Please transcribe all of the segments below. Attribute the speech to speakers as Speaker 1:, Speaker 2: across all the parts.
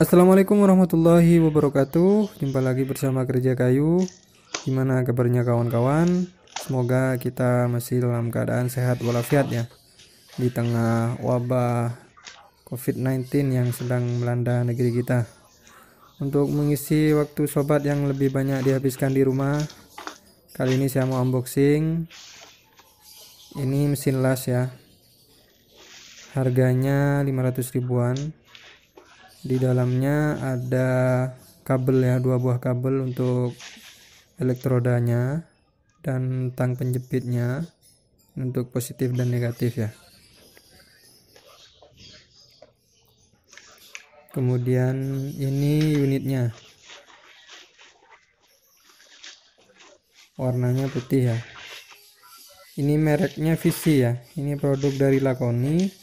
Speaker 1: Assalamualaikum warahmatullahi wabarakatuh. Jumpa lagi bersama Kerja Kayu. Gimana kabarnya kawan-kawan? Semoga kita masih dalam keadaan sehat walafiat ya, di tengah wabah COVID-19 yang sedang melanda negeri kita. Untuk mengisi waktu sobat yang lebih banyak dihabiskan di rumah, kali ini saya mau unboxing ini mesin las ya. Harganya 500 ribuan. Di dalamnya ada kabel ya, 2 buah kabel untuk elektrodanya dan tang penjepitnya untuk positif dan negatif ya. Kemudian ini unitnya, warnanya putih ya. Ini mereknya Visi ya, ini produk dari Lakoni.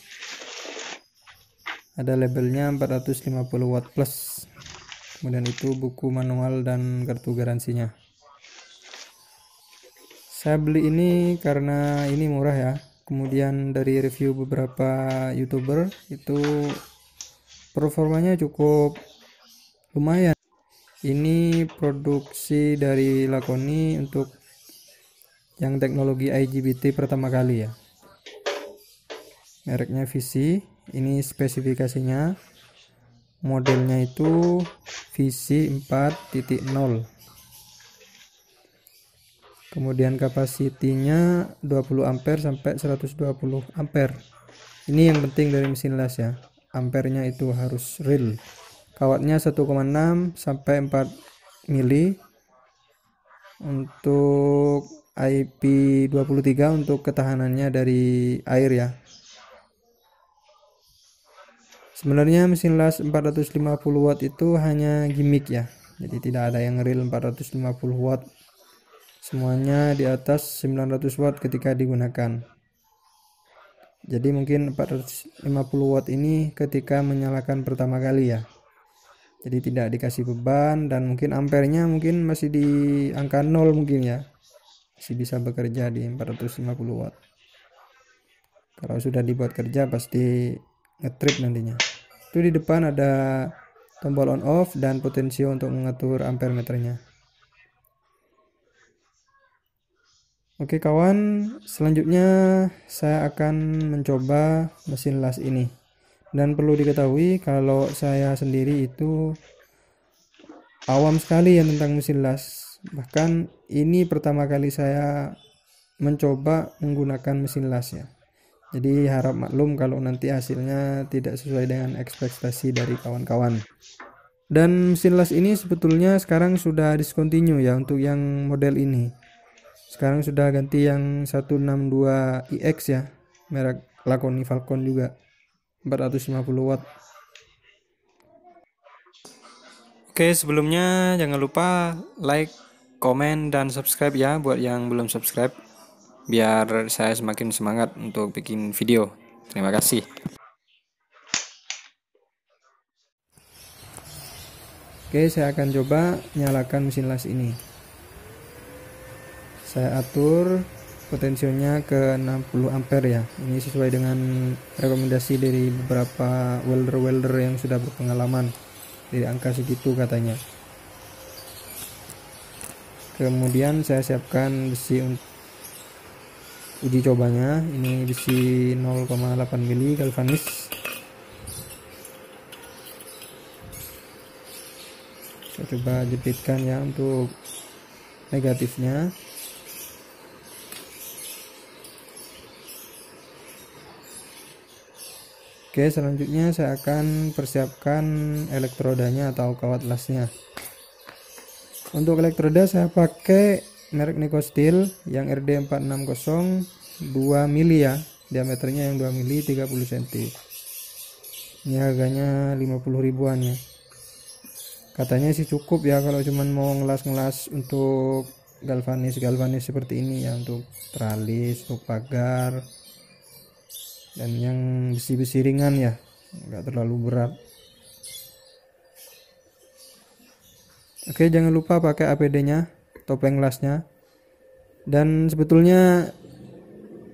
Speaker 1: Ada labelnya 450 watt plus. Kemudian itu buku manual dan kartu garansinya. Saya beli ini karena ini murah ya. Kemudian dari review beberapa YouTuber itu performanya cukup lumayan. Ini produksi dari Lakoni untuk yang teknologi IGBT pertama kali ya. Mereknya Visi. Ini spesifikasinya, modelnya itu Visi 4.0. kemudian kapasitinya 20 ampere sampai 120 ampere. Ini yang penting dari mesin las ya, ampernya itu harus real. Kawatnya 1,6 sampai 4 mili. Untuk IP23 untuk ketahanannya dari air ya. Sebenarnya mesin las 450 watt itu hanya gimmick ya, jadi tidak ada yang real 450 watt. Semuanya di atas 900 watt ketika digunakan. Jadi mungkin 450 watt ini ketika menyalakan pertama kali ya, jadi tidak dikasih beban, dan mungkin ampernya mungkin masih di angka 0 mungkin ya, masih bisa bekerja di 450 watt. Kalau sudah dibuat kerja pasti ngetrip nantinya. Itu di depan ada tombol on off dan potensio untuk mengatur ampere meternya. Oke kawan, selanjutnya saya akan mencoba mesin las ini. Dan perlu diketahui kalau saya sendiri itu awam sekali ya tentang mesin las. Bahkan ini pertama kali saya mencoba menggunakan mesin las ya. Jadi harap maklum kalau nanti hasilnya tidak sesuai dengan ekspektasi dari kawan-kawan. Dan mesin las ini sebetulnya sekarang sudah discontinue ya untuk yang model ini. Sekarang sudah ganti yang 162iX ya, merek Lakoni Falcon juga, 450 watt. Oke, sebelumnya jangan lupa like, komen, dan subscribe ya buat yang belum subscribe, biar saya semakin semangat untuk bikin video. Terima kasih. Oke, saya akan coba nyalakan mesin las ini. Saya atur potensionya ke 60 ampere ya. Ini sesuai dengan rekomendasi dari beberapa welder-welder yang sudah berpengalaman. Dari angka segitu katanya. Kemudian saya siapkan besi uji cobanya. Ini besi 0,8 mili galvanis. Saya coba jepitkan ya untuk negatifnya. Oke, selanjutnya saya akan persiapkan elektrodanya atau kawat lasnya. Untuk elektroda saya pakai merek Nico Steel yang RD460 2 mili ya, diameternya yang 2 mili 30 cm. Ini harganya 50 ribuan ya. Katanya sih cukup ya kalau cuman mau ngelas-ngelas untuk galvanis seperti ini ya, untuk tralis, untuk pagar, dan yang besi-besi ringan ya, nggak terlalu berat. Oke, jangan lupa pakai APD nya, topeng lasnya, dan sebetulnya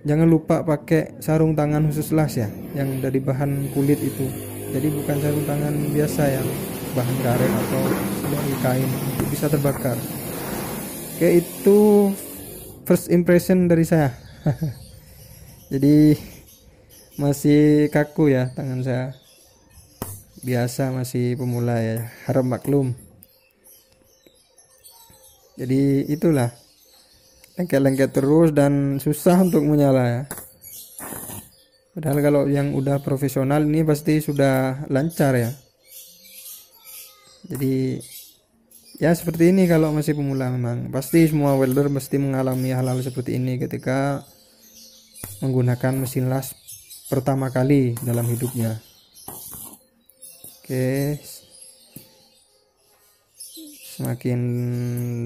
Speaker 1: jangan lupa pakai sarung tangan khusus las ya, yang dari bahan kulit itu. Jadi bukan sarung tangan biasa yang bahan karet atau dari kain untuk bisa terbakar. Oke, itu first impression dari saya. Jadi masih kaku ya tangan saya, biasa masih pemula ya, harap maklum. Jadi itulah, lengket-lengket terus dan susah untuk menyala ya. Padahal kalau yang udah profesional ini pasti sudah lancar ya. Jadi ya seperti ini kalau masih pemula. Memang pasti semua welder pasti mengalami hal-hal seperti ini ketika menggunakan mesin las pertama kali dalam hidupnya. Oke, semakin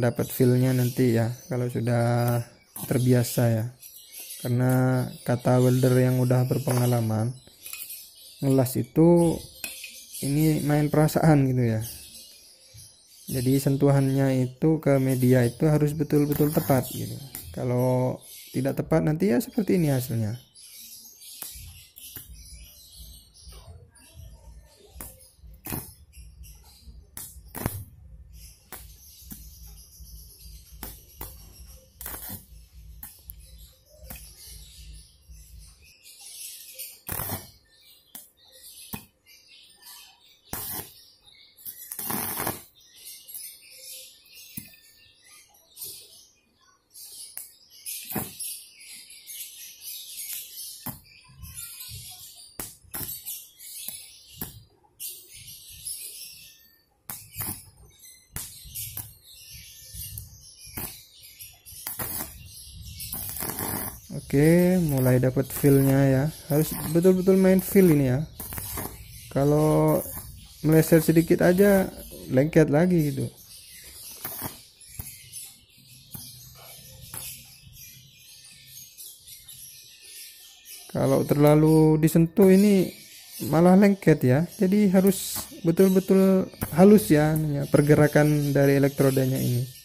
Speaker 1: dapat feel-nya nanti ya kalau sudah terbiasa ya, karena kata welder yang udah berpengalaman, ngelas itu ini main perasaan gitu ya. Jadi sentuhannya itu ke media itu harus betul-betul tepat gitu. Kalau tidak tepat nanti ya seperti ini hasilnya. Oke, mulai dapat feel-nya ya. Harus betul-betul main feel ini ya. Kalau meleset sedikit aja lengket lagi gitu. Kalau terlalu disentuh ini malah lengket ya. Jadi harus betul-betul halus ya pergerakan dari elektrodanya ini.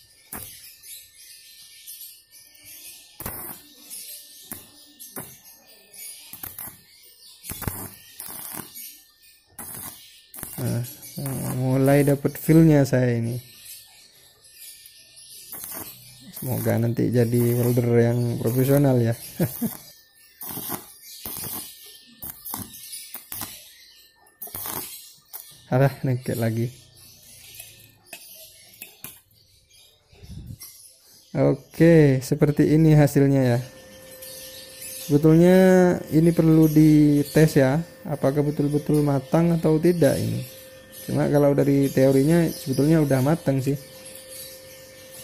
Speaker 1: Mulai dapat feel-nya saya ini. Semoga nanti jadi welder yang profesional ya. Alah, nengket lagi. Oke, seperti ini hasilnya ya. Sebetulnya ini perlu dites ya, apakah betul-betul matang atau tidak ini. Cuma kalau dari teorinya sebetulnya udah matang sih.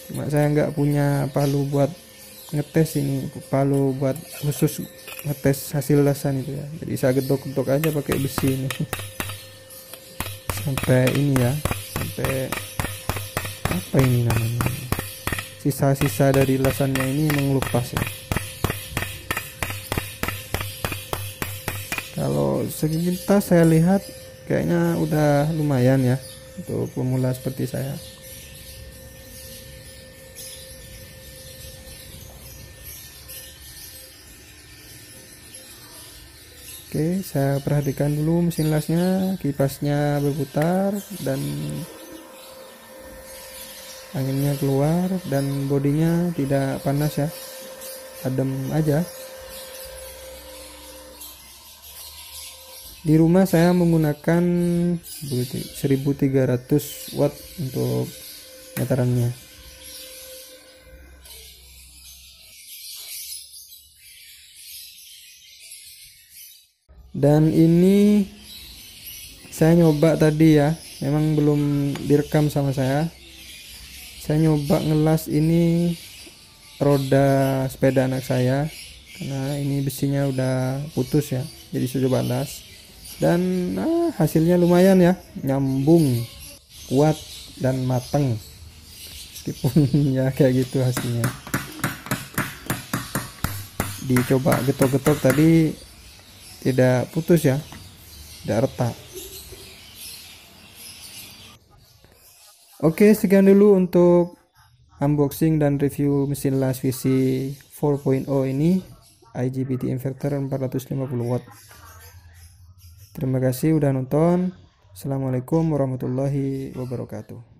Speaker 1: Cuma saya nggak punya palu buat ngetes ini, palu buat khusus ngetes hasil lasan itu ya. Jadi saya getok-getok aja pakai besi ini. Sampai ini ya, sampai apa ini namanya? Sisa-sisa dari lasannya ini mengelupas ya. Kalau sekilas saya lihat kayaknya udah lumayan ya untuk pemula seperti saya. Oke, saya perhatikan dulu mesin lasnya, kipasnya berputar dan anginnya keluar dan bodinya tidak panas ya, adem aja. Di rumah saya menggunakan 1300 watt untuk meterannya. Dan ini saya nyoba tadi ya, memang belum direkam sama saya. Saya nyoba ngelas ini roda sepeda anak saya, karena ini besinya udah putus ya, jadi sudah balas. Dan hasilnya lumayan ya, nyambung, kuat dan mateng, meskipun ya kayak gitu hasilnya. Dicoba getok-getok tadi tidak putus ya, tidak retak. Oke, sekian dulu untuk unboxing dan review mesin las VC 4.0 ini, IGBT inverter 450 watt. Terima kasih udah nonton. Assalamualaikum warahmatullahi wabarakatuh.